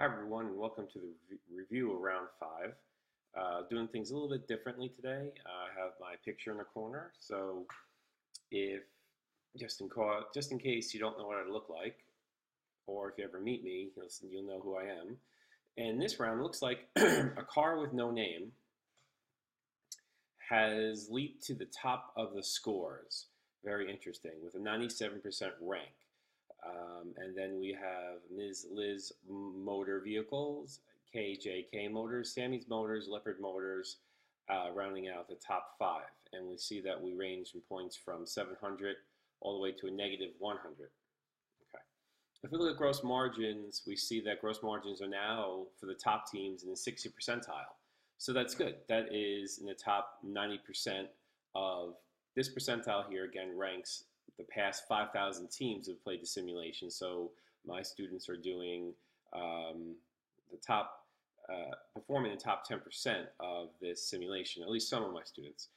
Hi everyone, and welcome to the review of round five. Doing things a little bit differently today. I have my picture in the corner, so if just in case you don't know what I look like, or if you ever meet me, you'll know who I am. And this round looks like a car with no name has leaped to the top of the scores. Very interesting, with a 97% rank. And then we have Ms. Liz Motor Vehicles, KJK Motors, Sammy's Motors, Leopard Motors, rounding out the top five. And we see that we range in points from 700 all the way to a negative 100. Okay. If we look at gross margins, we see that gross margins are now for the top teams in the 60 percentile. So that's good. That is in the top 90% of this percentile here, again, ranks the past 5,000 teams have played the simulation. So my students are doing the top, performing the top 10% of this simulation, at least some of my students.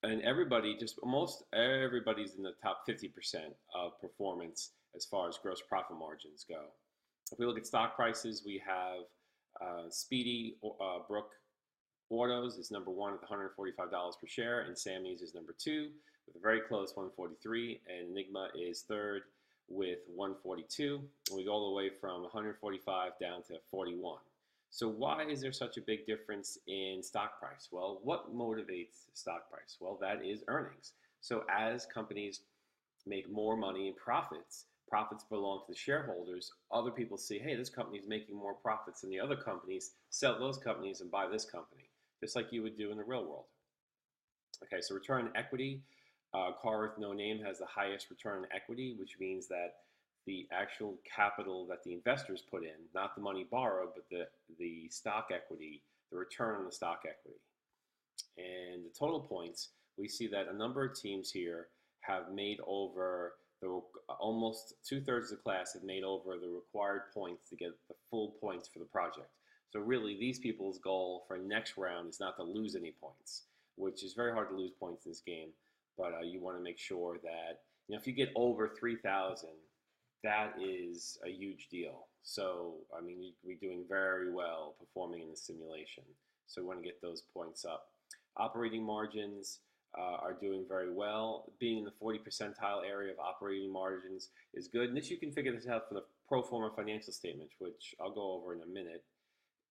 And everybody, just almost everybody's in the top 50% of performance as far as gross profit margins go. If we look at stock prices, we have Speedy Brook Autos is number one with $145 per share, and Sammy's is number two with a very close 143, and Enigma is third with 142. And we go all the way from 145 down to 41. So why is there such a big difference in stock price? Well, what motivates stock price? Well, that is earnings. So as companies make more money in profits, profits belong to the shareholders. Other people see, hey, this company is making more profits than the other companies, sell those companies and buy this company, just like you would do in the real world. Okay, so return on equity. Car with no name has the highest return on equity, which means that the actual capital that the investors put in, not the money borrowed, but the stock equity, the return on the stock equity. And the total points, we see that a number of teams here have made over almost 2/3 of the class have made over the required points to get the full points for the project. So really, these people's goal for next round is not to lose any points, which is very hard to lose points in this game. But you want to make sure that if you get over 3,000, that is a huge deal. So I mean, we're doing very well performing in the simulation. So we want to get those points up. Operating margins are doing very well. Being in the 40 percentile area of operating margins is good. And this you can figure this out from the pro forma financial statement, which I'll go over in a minute.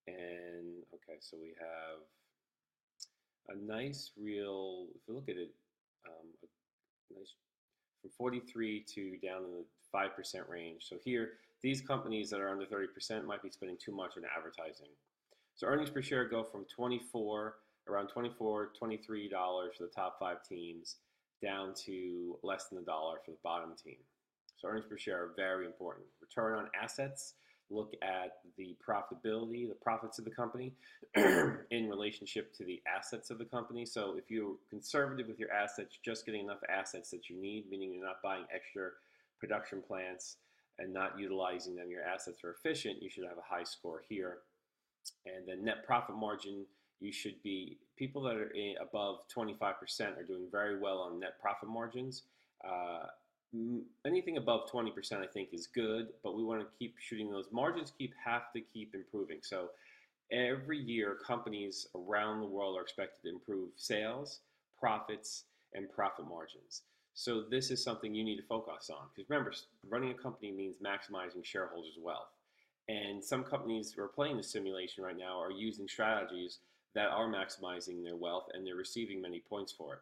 And okay, so we have a nice real, if you look at it, a nice from 43 to down in the 5% range. So here, these companies that are under 30% might be spending too much on advertising. So earnings per share go from around $24, $23 for the top five teams, down to less than $1 for the bottom team. So earnings per share are very important. Return on assets, look at the profitability, the profits of the company in relationship to the assets of the company. So if you're conservative with your assets, just getting enough assets that you need, meaning you're not buying extra production plants and not utilizing them, your assets are efficient, you should have a high score here. And then net profit margin, you should be, people that are above 25% are doing very well on net profit margins. Anything above 20% I think is good, but we want to keep shooting those margins, have to keep improving. So every year companies around the world are expected to improve sales, profits, and profit margins. So this is something you need to focus on, because remember, running a company means maximizing shareholders' wealth. And some companies who are playing the simulation right now are using strategies that are maximizing their wealth, and they're receiving many points for it.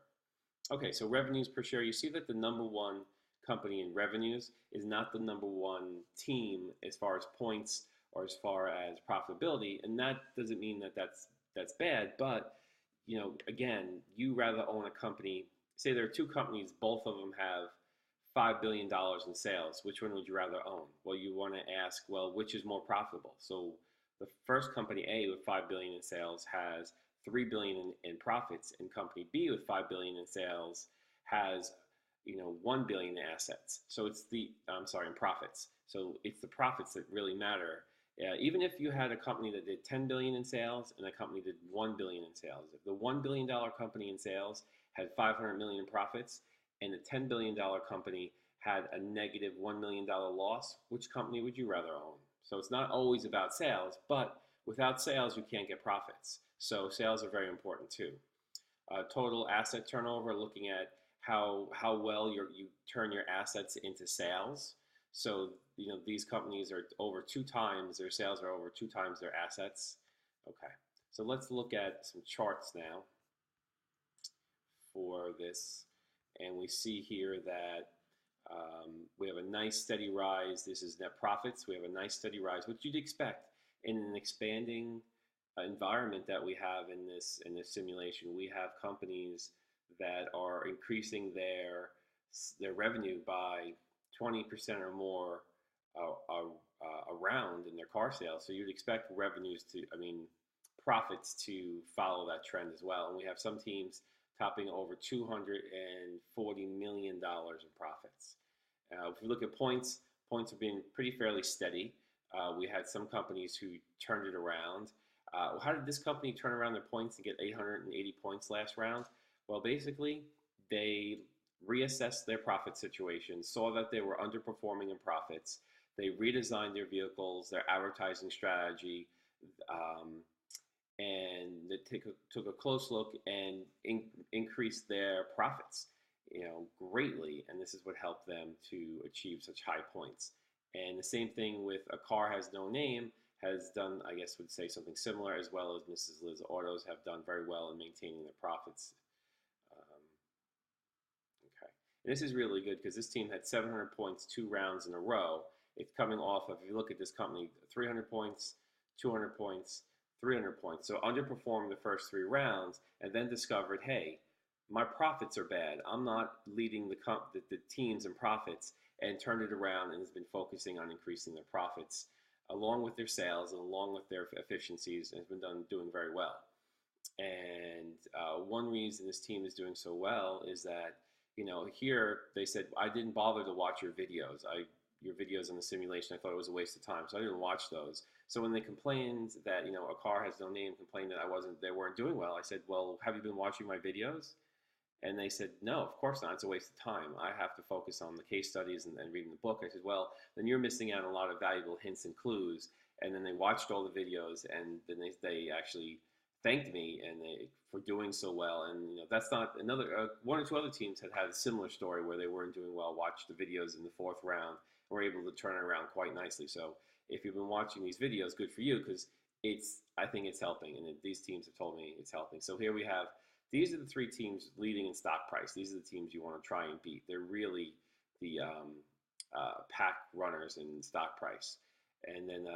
Okay, so revenues per share, you see that the number one company in revenues is not the number one team as far as points or as far as profitability, and that doesn't mean that that's bad. But again, you rather own a company. Say there are two companies, both of them have $5 billion in sales. Which one would you rather own? Well, you want to ask, well, which is more profitable? So the first company A with $5 billion in sales has $3 billion in profits, and company B with $5 billion in sales has $1 billion in assets. So it's in profits. So it's the profits that really matter. Even if you had a company that did $10 billion in sales and a company did $1 billion in sales, if the $1 billion company in sales had $500 million in profits and the $10 billion company had a negative $1 million loss, which company would you rather own? So it's not always about sales, but without sales, you can't get profits. So sales are very important too. Total asset turnover, looking at how well you turn your assets into sales. So these companies are over 2 times their sales are over 2 times their assets. Okay, so let's look at some charts now for this, and we see here that we have a nice steady rise. This is net profits. We have a nice steady rise, which you'd expect in an expanding environment that we have in this simulation. We have companies that are increasing their revenue by 20% or more around in their car sales. So you'd expect profits to follow that trend as well. And we have some teams topping over $240 million in profits. If we look at points have been pretty fairly steady. We had some companies who turned it around. How did this company turn around their points and get 880 points last round? Well, basically, they reassessed their profit situation, saw that they were underperforming in profits. They redesigned their vehicles, their advertising strategy, and they took a close look and increased their profits, greatly. And this is what helped them to achieve such high points. And the same thing with A Car Has No Name has done, I guess would say something similar, as well as Mrs. Liz Autos have done very well in maintaining their profits. Okay, and this is really good because this team had 700 points 2 rounds in a row. It's coming off of, if you look at this company, 300 points, 200 points, 300 points. So underperformed the first 3 rounds and then discovered, hey, my profits are bad. I'm not leading the teams in profits, and turned it around and has been focusing on increasing their profits along with their sales and along with their efficiencies, and has been doing very well. And one reason this team is doing so well is that, here they said, I didn't bother to watch your videos. Your videos in the simulation, I thought it was a waste of time, so I didn't watch those. So when they complained that, A Car Has No Name complained that they weren't doing well, I said, well, have you been watching my videos? And they said, no, of course not. It's a waste of time. I have to focus on the case studies and reading the book. I said, well, then you're missing out on a lot of valuable hints and clues. And then they watched all the videos, and then they actually thanked me for doing so well. And that's not another. 1 or 2 other teams had a similar story where they weren't doing well. Watched the videos in the 4th round, and were able to turn it around quite nicely. So if you've been watching these videos, good for you, because I think it's helping, and these teams have told me it's helping. So here we have. These are the 3 teams leading in stock price. These are the teams you want to try and beat. They're really the pack runners in stock price. And then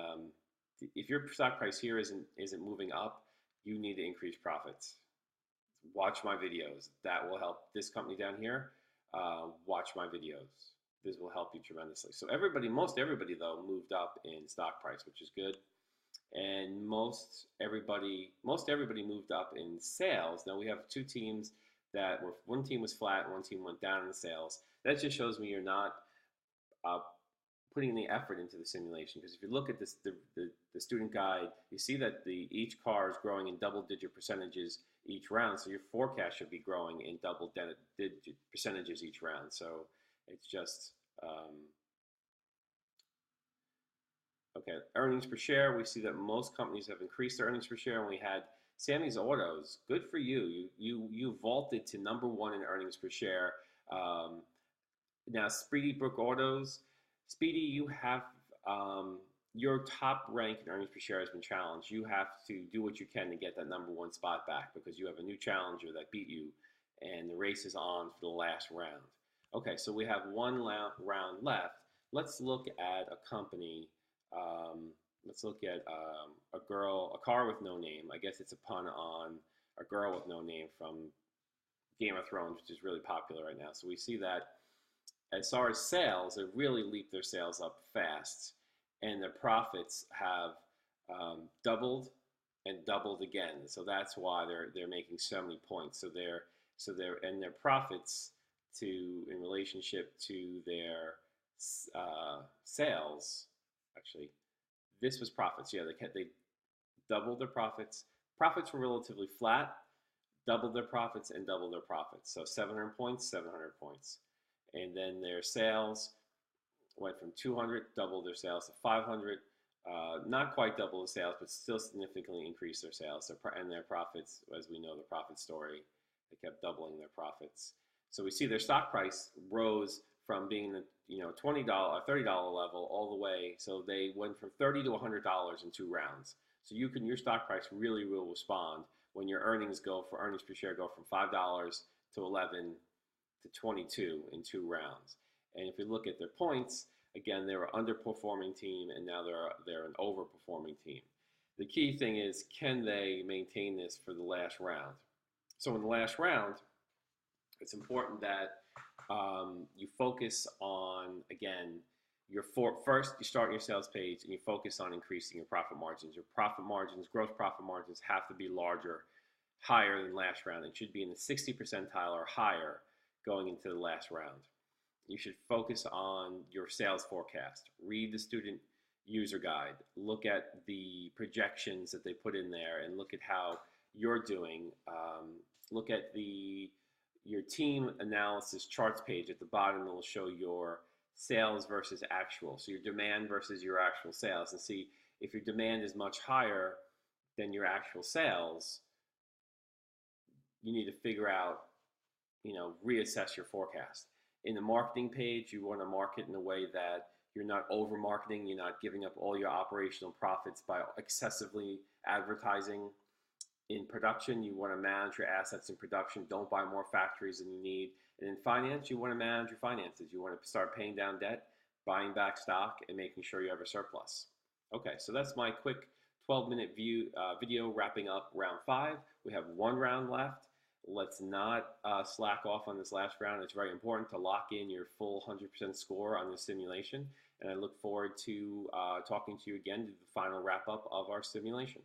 if your stock price here isn't moving up, you need to increase profits. Watch my videos. That will help. This company down here, watch my videos. This will help you tremendously. So most everybody though moved up in stock price, which is good. And most everybody moved up in sales. Now we have 2 teams one team was flat and one team went down in the sales. That just shows me you're not putting the effort into the simulation, because if you look at this, the student guide, you see that each car is growing in double-digit percentages each round. So your forecast should be growing in double-digit percentages each round. So it's just okay, earnings per share, we see that most companies have increased their earnings per share, and we had Sammy's Autos. Good for you. You vaulted to #1 in earnings per share. Now, Speedy Brook Autos, Speedy, you have your top rank in earnings per share has been challenged. You have to do what you can to get that #1 spot back, because you have a new challenger that beat you, and the race is on for the last round. Okay, so we have 1 round left. Let's look at a company. Let's look at A Car With No Name. I guess it's a pun on A Girl With No Name from Game of Thrones, which is really popular right now. So we see that as far as sales, they really leaped their sales up fast, and their profits have doubled and doubled again. So that's why they're making so many points. So their profits in relationship to their sales. Actually, this was profits. Yeah, they doubled their profits. Profits were relatively flat, doubled their profits, and doubled their profits. So 700 points, 700 points. And then their sales went from 200, doubled their sales to 500, Not quite double the sales, but still significantly increased their sales and their profits. As we know, the profit story, they kept doubling their profits. So we see their stock price rose from being the $20, $30 level all the way. So they went from $30 to $100 in 2 rounds. So your stock price really will respond when your earnings per share go from $5 to 11 to 22 in 2 rounds. And if we look at their points, again, they were an underperforming team, and now they're an overperforming team. The key thing is, can they maintain this for the last round? So in the last round, it's important that you focus on, again, first you start your sales page and you focus on increasing your profit margins. Your profit margins, gross profit margins, have to be higher than last round. It should be in the 60 percentile or higher going into the last round. You should focus on your sales forecast. Read the student user guide. Look at the projections that they put in there and look at how you're doing. Look at your team analysis charts page at the bottom. It will show your sales versus actual. So your demand versus your actual sales, and see if your demand is much higher than your actual sales. You need to figure out, reassess your forecast. In the marketing page, you want to market in a way that you're not over marketing, you're not giving up all your operational profits by excessively advertising. In production, you want to manage your assets in production. Don't buy more factories than you need. And in finance, you want to manage your finances. You want to start paying down debt, buying back stock, and making sure you have a surplus. Okay, so that's my quick 12-minute video wrapping up round 5. We have 1 round left. Let's not slack off on this last round. It's very important to lock in your full 100% score on the simulation. And I look forward to talking to you again to the final wrap up of our simulation.